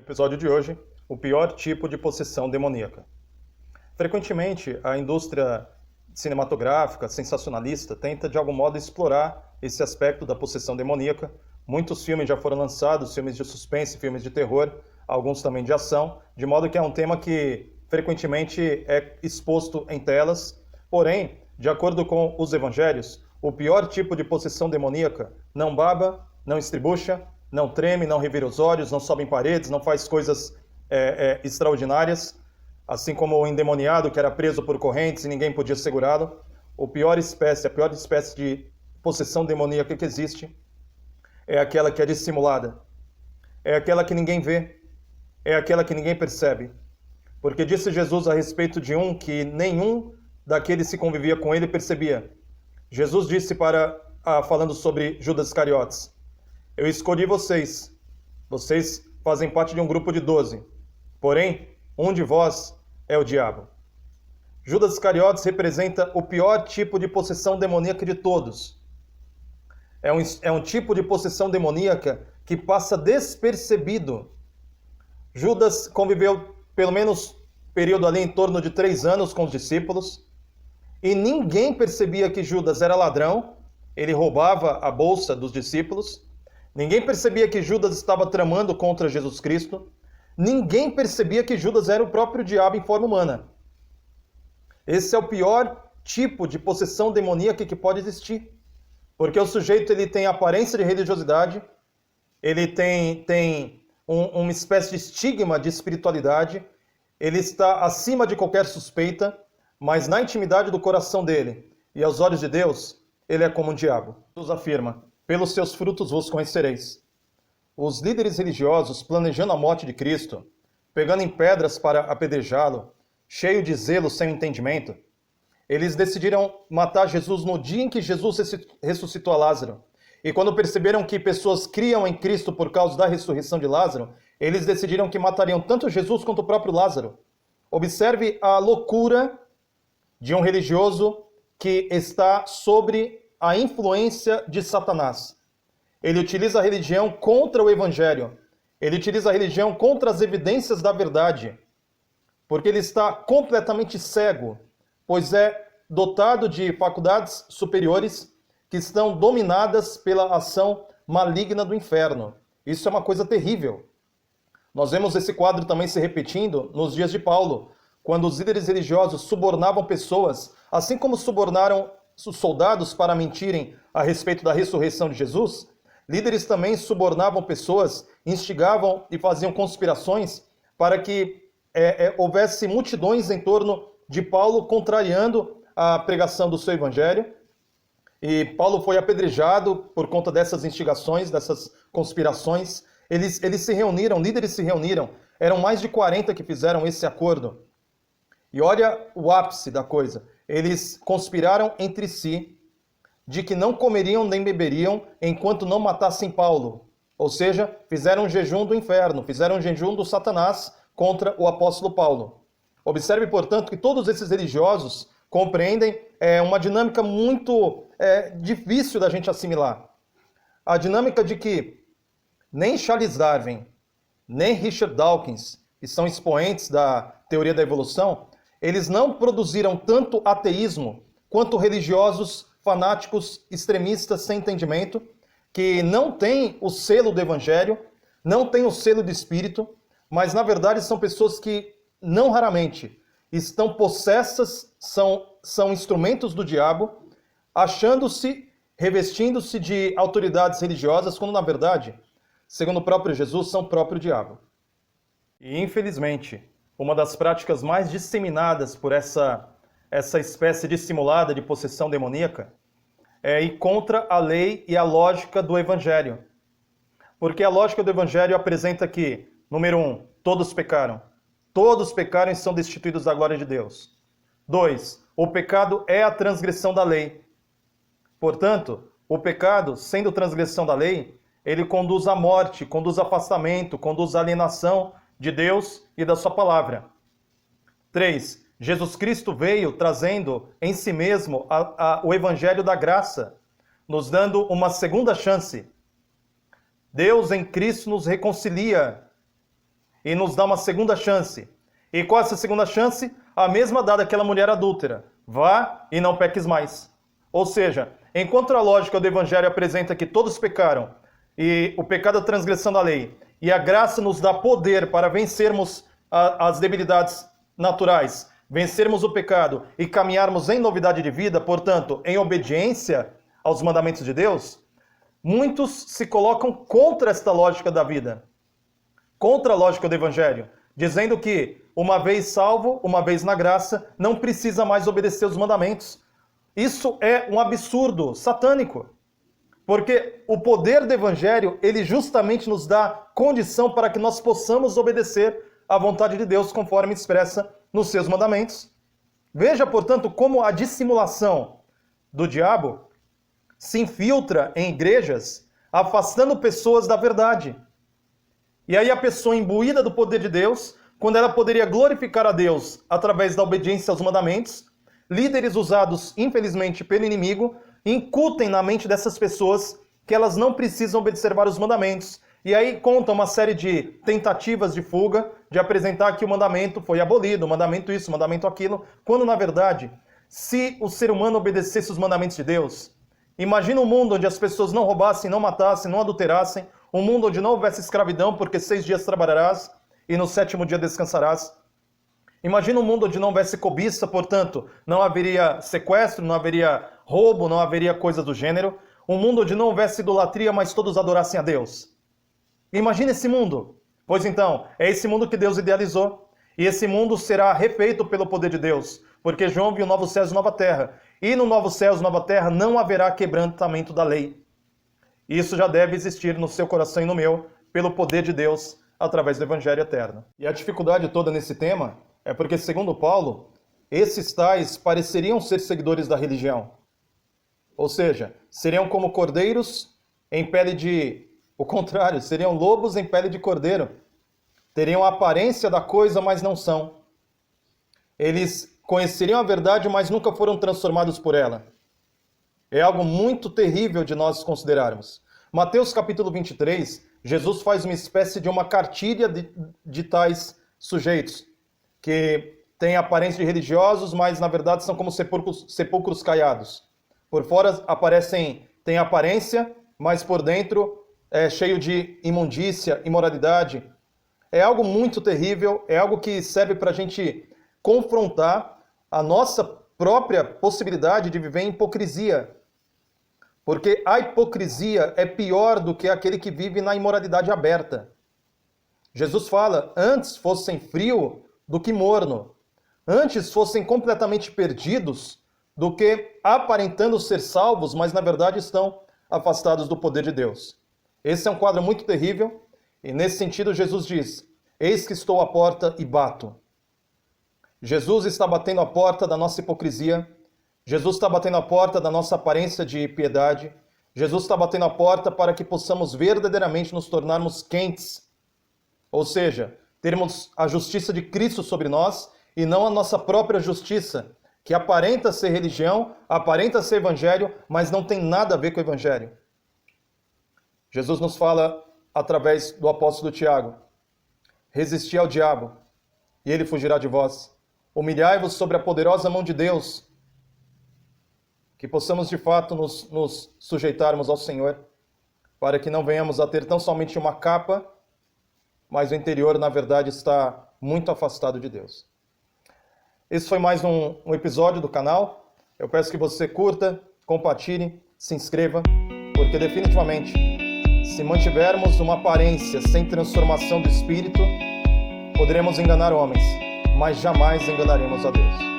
Episódio de hoje, o pior tipo de possessão demoníaca. Frequentemente, a indústria cinematográfica, sensacionalista, tenta de algum modo explorar esse aspecto da possessão demoníaca. Muitos filmes já foram lançados, filmes de suspense, filmes de terror, alguns também de ação, de modo que é um tema que frequentemente é exposto em telas. Porém, de acordo com os evangelhos, o pior tipo de possessão demoníaca não baba, não estribucha, não treme, não revira os olhos, não sobe em paredes, não faz coisas extraordinárias, assim como o endemoniado que era preso por correntes e ninguém podia segurá-lo. A pior espécie de possessão demoníaca que existe é aquela que é dissimulada, é aquela que ninguém vê, é aquela que ninguém percebe. Porque disse Jesus a respeito de um que nenhum daqueles que convivia com ele percebia. Jesus disse falando sobre Judas Iscariotes: eu escolhi vocês fazem parte de um grupo de 12, porém, um de vós é o diabo. Judas Iscariotes representa o pior tipo de possessão demoníaca de todos. É um tipo de possessão demoníaca que passa despercebido. Judas conviveu pelo menos período ali em torno de 3 anos com os discípulos, e ninguém percebia que Judas era ladrão, ele roubava a bolsa dos discípulos. Ninguém percebia que Judas estava tramando contra Jesus Cristo. Ninguém percebia que Judas era o próprio diabo em forma humana. Esse é o pior tipo de possessão demoníaca que pode existir. Porque o sujeito ele tem aparência de religiosidade, ele tem uma espécie de estigma de espiritualidade, ele está acima de qualquer suspeita, mas na intimidade do coração dele e aos olhos de Deus, ele é como um diabo. Jesus afirma: pelos seus frutos vos conhecereis. Os líderes religiosos, planejando a morte de Cristo, pegando em pedras para apedrejá-lo, cheio de zelo sem entendimento, eles decidiram matar Jesus no dia em que Jesus ressuscitou a Lázaro. E quando perceberam que pessoas criam em Cristo por causa da ressurreição de Lázaro, eles decidiram que matariam tanto Jesus quanto o próprio Lázaro. Observe a loucura de um religioso que está sobre a influência de Satanás. Ele utiliza a religião contra o evangelho. Ele utiliza a religião contra as evidências da verdade. Porque ele está completamente cego, pois é dotado de faculdades superiores que estão dominadas pela ação maligna do inferno. Isso é uma coisa terrível. Nós vemos esse quadro também se repetindo nos dias de Paulo, quando os líderes religiosos subornavam pessoas, assim como subornaram os soldados para mentirem a respeito da ressurreição de Jesus. Líderes também subornavam pessoas, instigavam e faziam conspirações para que houvesse multidões em torno de Paulo contrariando a pregação do seu evangelho. E Paulo foi apedrejado por conta dessas instigações, dessas conspirações. Eles se reuniram, líderes se reuniram, eram mais de 40 que fizeram esse acordo. E olha o ápice da coisa. Eles conspiraram entre si de que não comeriam nem beberiam enquanto não matassem Paulo. Ou seja, fizeram um jejum do inferno, fizeram um jejum do Satanás contra o apóstolo Paulo. Observe, portanto, que todos esses religiosos compreendem uma dinâmica muito difícil da gente assimilar. A dinâmica de que nem Charles Darwin, nem Richard Dawkins, que são expoentes da teoria da evolução, eles não produziram tanto ateísmo quanto religiosos fanáticos extremistas sem entendimento, que não têm o selo do evangelho, não têm o selo do espírito, mas na verdade são pessoas que não raramente estão possessas, são instrumentos do diabo, achando-se, revestindo-se de autoridades religiosas, quando na verdade, segundo o próprio Jesus, são o próprio diabo. E infelizmente, uma das práticas mais disseminadas por essa espécie dissimulada de possessão demoníaca é ir contra a lei e a lógica do evangelho. Porque a lógica do evangelho apresenta que, número 1, todos pecaram. Todos pecaram e são destituídos da glória de Deus. 2, o pecado é a transgressão da lei. Portanto, o pecado, sendo transgressão da lei, ele conduz à morte, conduz a afastamento, conduz à alienação de Deus e da sua palavra. 3, Jesus Cristo veio trazendo em si mesmo o evangelho da graça, nos dando uma segunda chance. Deus em Cristo nos reconcilia e nos dá uma segunda chance. E qual é essa segunda chance? A mesma dada àquela mulher adúltera. Vá e não peques mais. Ou seja, enquanto a lógica do Evangelho apresenta que todos pecaram, e o pecado é a transgressão da lei, e a graça nos dá poder para vencermos as debilidades naturais, vencermos o pecado e caminharmos em novidade de vida, portanto, em obediência aos mandamentos de Deus, muitos se colocam contra esta lógica da vida, contra a lógica do Evangelho, dizendo que, uma vez salvo, uma vez na graça, não precisa mais obedecer os mandamentos. Isso é um absurdo satânico, porque o poder do Evangelho, ele justamente nos dá condição para que nós possamos obedecer à vontade de Deus, conforme expressa nos seus mandamentos. Veja, portanto, como a dissimulação do diabo se infiltra em igrejas, afastando pessoas da verdade. E aí a pessoa imbuída do poder de Deus, quando ela poderia glorificar a Deus através da obediência aos mandamentos, líderes usados, infelizmente, pelo inimigo, incutem na mente dessas pessoas que elas não precisam obedecer vários mandamentos. E aí conta uma série de tentativas de fuga, de apresentar que o mandamento foi abolido, o mandamento isso, o mandamento aquilo, quando na verdade, se o ser humano obedecesse os mandamentos de Deus, imagina um mundo onde as pessoas não roubassem, não matassem, não adulterassem, um mundo onde não houvesse escravidão, porque 6 dias trabalharás e no 7º dia descansarás. Imagina um mundo onde não houvesse cobiça, portanto, não haveria sequestro, não haveria roubo, não haveria coisa do gênero. Um mundo onde não houvesse idolatria, mas todos adorassem a Deus. Imagina esse mundo. Pois então, é esse mundo que Deus idealizou. E esse mundo será refeito pelo poder de Deus. Porque João viu novos céus e nova terra. E no novo céus e nova terra não haverá quebrantamento da lei. Isso já deve existir no seu coração e no meu, pelo poder de Deus, através do Evangelho eterno. E a dificuldade toda nesse tema é porque, segundo Paulo, esses tais pareceriam ser seguidores da religião. Ou seja, seriam como cordeiros em pele de... O contrário, seriam lobos em pele de cordeiro. Teriam a aparência da coisa, mas não são. Eles conheceriam a verdade, mas nunca foram transformados por ela. É algo muito terrível de nós considerarmos. Mateus capítulo 23, Jesus faz uma espécie de uma cartilha de tais sujeitos, que têm aparência de religiosos, mas na verdade são como sepulcros caiados. Por fora têm aparência, mas por dentro é cheio de imundícia, imoralidade. É algo muito terrível, é algo que serve para a gente confrontar a nossa própria possibilidade de viver em hipocrisia. Porque a hipocrisia é pior do que aquele que vive na imoralidade aberta. Jesus fala, antes fossem frio do que morno, antes fossem completamente perdidos do que aparentando ser salvos, mas na verdade estão afastados do poder de Deus. Esse é um quadro muito terrível, e nesse sentido Jesus diz, eis que estou à porta e bato. Jesus está batendo a porta da nossa hipocrisia, Jesus está batendo a porta da nossa aparência de piedade, Jesus está batendo a porta para que possamos verdadeiramente nos tornarmos quentes, ou seja, termos a justiça de Cristo sobre nós e não a nossa própria justiça, que aparenta ser religião, aparenta ser evangelho, mas não tem nada a ver com o evangelho. Jesus nos fala através do apóstolo Tiago, resisti ao diabo e ele fugirá de vós. Humilhai-vos sobre a poderosa mão de Deus, que possamos de fato nos sujeitarmos ao Senhor, para que não venhamos a ter tão somente uma capa, mas o interior, na verdade, está muito afastado de Deus. Esse foi mais um episódio do canal. Eu peço que você curta, compartilhe, se inscreva, porque definitivamente, se mantivermos uma aparência sem transformação do Espírito, poderemos enganar homens, mas jamais enganaremos a Deus.